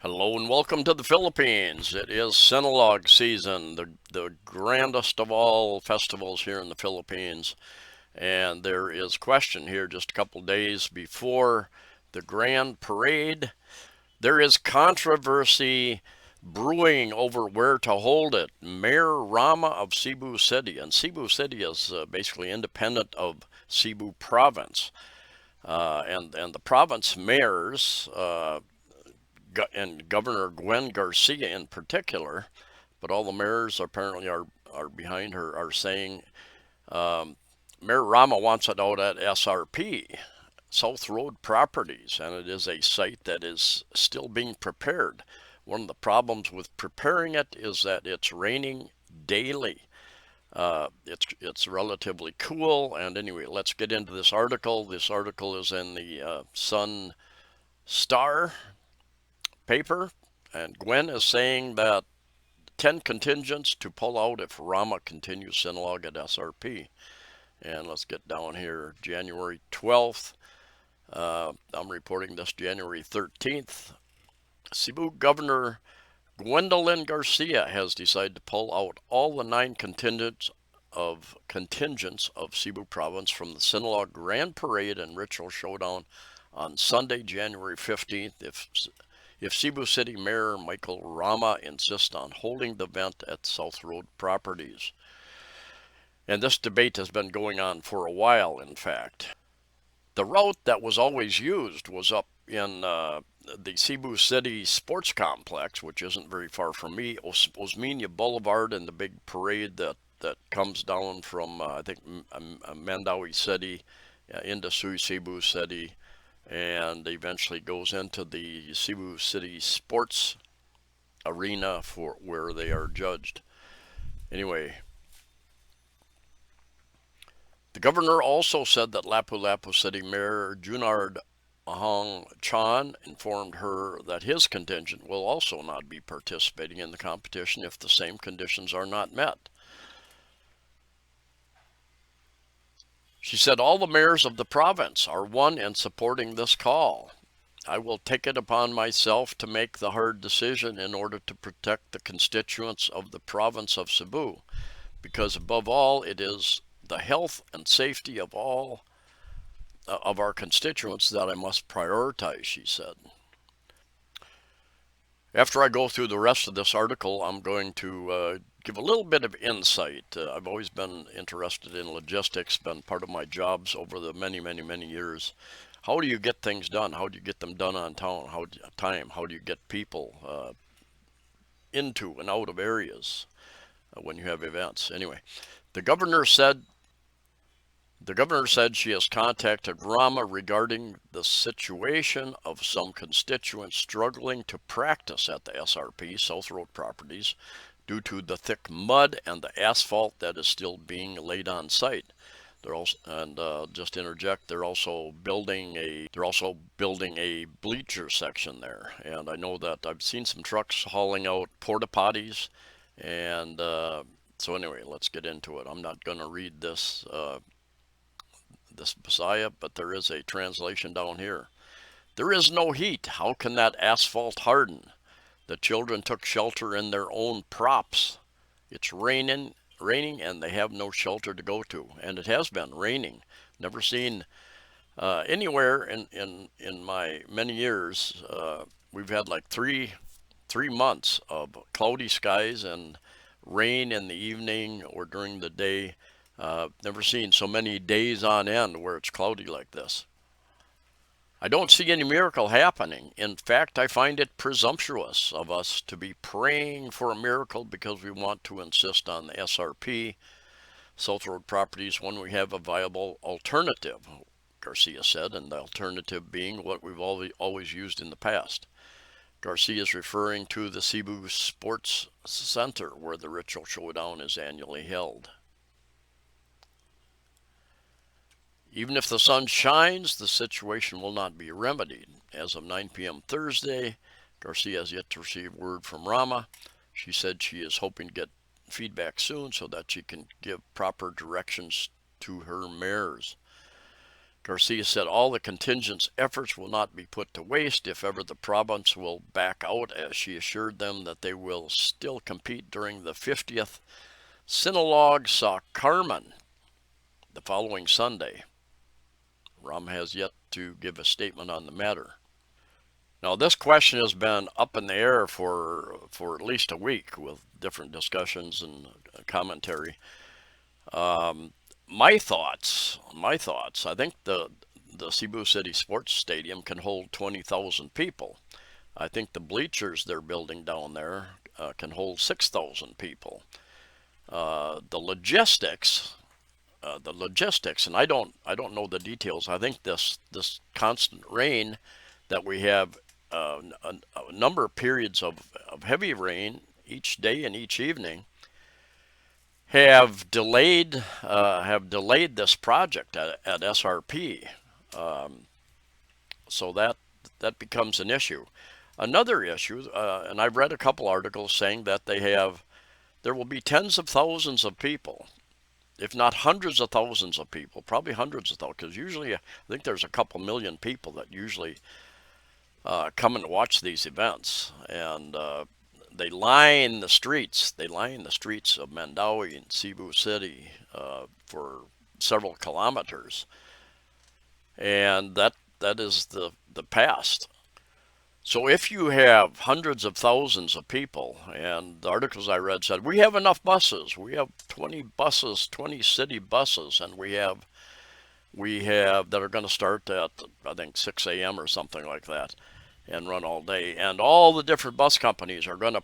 Hello and welcome to the Philippines. It is Sinulog season, the grandest of all festivals here in the Philippines. And there is question here just a couple days before the grand parade. There is controversy brewing over where to hold it. Mayor Rama of Cebu City, and Cebu City is basically independent of Cebu province. And the province mayors and Governor Gwen Garcia in particular, but all the mayors apparently are behind her, are saying Mayor Rama wants it out at SRP, South Road Properties, and it is a site that is still being prepared. One of the problems with preparing it is that it's raining daily. It's relatively cool, and anyway, let's get into this article. This article is in the Sun Star paper, and Gwen is saying that 10 contingents to pull out if Rama continues Sinulog at SRP. And let's get down here, January 12th. I'm reporting this January 13th. Cebu Governor Gwendolyn Garcia has decided to pull out all the 9 contingents of Cebu province from the Sinulog Grand Parade and Ritual Showdown on Sunday, January 15th, if Cebu City Mayor Michael Rama insists on holding the event at South Road Properties. And this debate has been going on for a while, in fact. The route that was always used was up in the Cebu City Sports Complex, which isn't very far from me, Osmeña Boulevard, and the big parade that comes down from, I think, Mandawi City into Cebu City, and eventually goes into the Cebu City Sports Arena for where they are judged. Anyway, the governor also said that Lapu-Lapu City Mayor Junard Ahong Chan informed her that his contingent will also not be participating in the competition if the same conditions are not met. She said all the mayors of the province are one in supporting this call. I will take it upon myself to make the hard decision in order to protect the constituents of the province of Cebu, because above all it is the health and safety of all of our constituents that I must prioritize, she said. After I go through the rest of this article, I'm going to give a little bit of insight. I've always been interested in logistics, been part of my jobs over the many years. How do you get things done? How do you get them done on time? How do you get people into and out of areas when you have events? Anyway, the governor said the governor said she has contacted Rama regarding the situation of some constituents struggling to practice at the SRP, South Road Properties, due to the thick mud and the asphalt that is still being laid on site. They're also, and just interject, they're also building a bleacher section there. And I know that I've seen some trucks hauling out porta potties, and so anyway, let's get into it. I'm not going to read this Messiah, but there is a translation down here. There is no heat. How can that asphalt harden? The children took shelter in their own props. It's raining, and they have no shelter to go to. And it has been raining. Never seen anywhere in my many years. We've had like three months of cloudy skies and rain in the evening or during the day. Never seen so many days on end where it's cloudy like this. I don't see any miracle happening. In fact, I find it presumptuous of us to be praying for a miracle because we want to insist on the SRP, South Road Properties, when we have a viable alternative, Garcia said, and the alternative being what we've always used in the past. Garcia is referring to the Cebu Sports Center, where the Ritual Showdown is annually held. Even if the sun shines, the situation will not be remedied. As of 9 p.m. Thursday, Garcia has yet to receive word from Rama. She said she is hoping to get feedback soon so that she can give proper directions to her mayors. Garcia said all the contingent's efforts will not be put to waste if ever the province will back out, as she assured them that they will still compete during the 50th Sinulog Sa Carmen the following Sunday. Ram has yet to give a statement on the matter. Now, this question has been up in the air for at least a week with different discussions and commentary. My thoughts. I think the Cebu City Sports Stadium can hold 20,000 people. I think the bleachers they're building down there can hold 6,000 people. The logistics, and I don't know the details. I think this constant rain that we have, a number of periods of heavy rain each day and each evening, have delayed this project at SRP. So that becomes an issue. Another issue, and I've read a couple articles saying that there will be tens of thousands of people, if not hundreds of thousands of people, probably hundreds of thousands, because usually I think there's a couple million people that usually come and watch these events, and they line the streets. They line the streets of Mandaue and Cebu City for several kilometers, and that is the past. So if you have hundreds of thousands of people, and the articles I read said we have enough buses, we have 20 buses, 20 city buses, and we have that are going to start at I think 6 a.m. or something like that, and run all day, and all the different bus companies are going to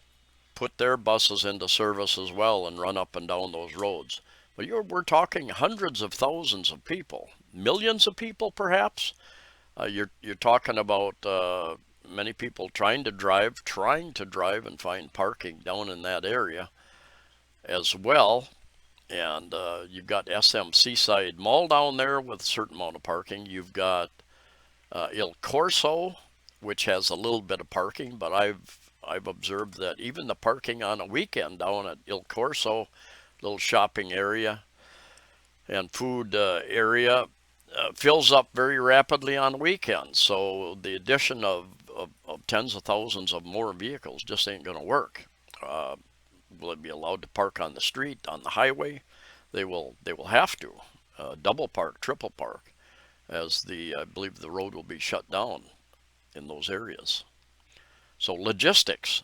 put their buses into service as well and run up and down those roads. But we're talking hundreds of thousands of people, millions of people perhaps. You're talking about many people trying to drive and find parking down in that area as well. And you've got SM Seaside Mall down there with a certain amount of parking. You've got Il Corso, which has a little bit of parking, but I've observed that even the parking on a weekend down at Il Corso, little shopping area and food area, fills up very rapidly on weekends. So the addition of tens of thousands of more vehicles just ain't going to work. Will it be allowed to park on the street, on the highway? They will have to double park, triple park, as I believe the road will be shut down in those areas. So logistics,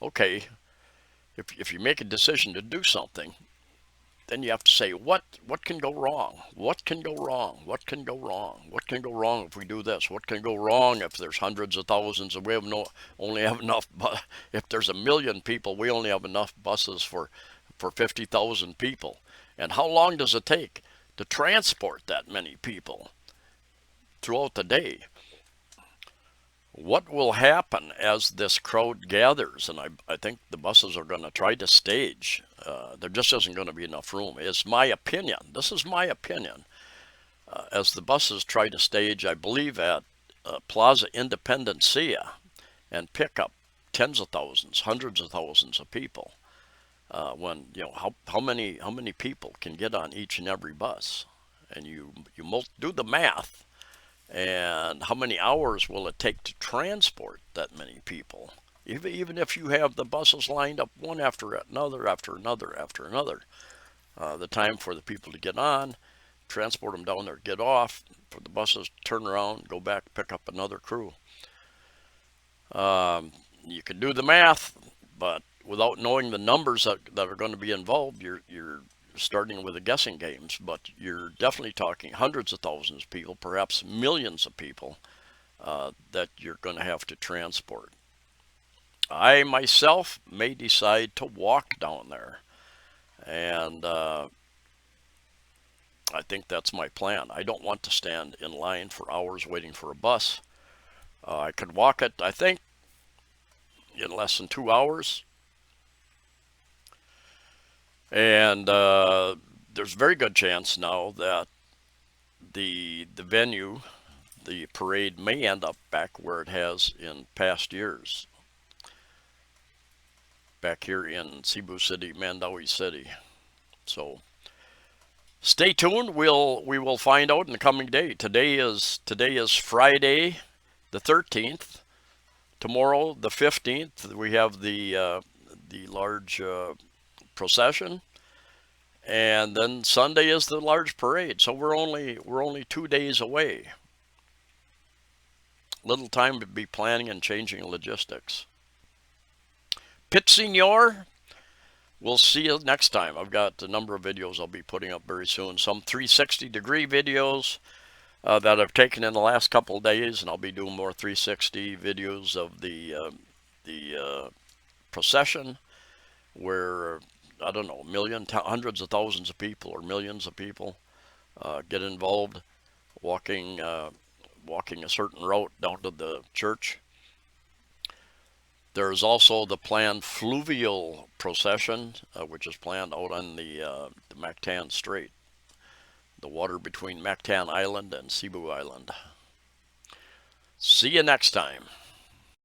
okay, if you make a decision to do something, then you have to say what can go wrong? What can go wrong? What can go wrong? What can go wrong if we do this? What can go wrong if there's hundreds of thousands and we only have enough? If there's 1 million people, we only have enough buses for 50,000 people. And how long does it take to transport that many people throughout the day? What will happen as this crowd gathers? And I think the buses are going to try to stage. There just isn't going to be enough room. It's my opinion. This is my opinion. As the buses try to stage, I believe at Plaza Independencia, and pick up tens of thousands, hundreds of thousands of people. When how many people can get on each and every bus, and you do the math. And how many hours will it take to transport that many people? Even if you have the buses lined up one after another, the time for the people to get on, transport them down there, get off, for the buses turn around, go back, pick up another crew. You can do the math, but without knowing the numbers that are going to be involved, you're starting with the guessing games, but you're definitely talking hundreds of thousands of people, perhaps millions of people that you're going to have to transport. I myself may decide to walk down there, and I think that's my plan. I don't want to stand in line for hours waiting for a bus. I could walk it, I think, in less than 2 hours. And there's a very good chance now that the venue, the parade, may end up back where it has in past years, back here in Cebu City, Mandaue City. So Stay tuned. We will find out in the coming day. Today is Friday, the 13th. Tomorrow, the 15th, we have the large procession, and then Sunday is the large parade. So we're only 2 days away. Little time to be planning and changing logistics. Pit Senior, we'll see you next time. I've got a number of videos I'll be putting up very soon. Some 360-degree videos that I've taken in the last couple of days, and I'll be doing more 360 videos of the procession, where I don't know, hundreds of thousands of people or millions of people get involved, walking walking a certain route down to the church. There's also the planned fluvial procession, which is planned out on the Mactan Strait, the water between Mactan Island and Cebu Island. See you next time.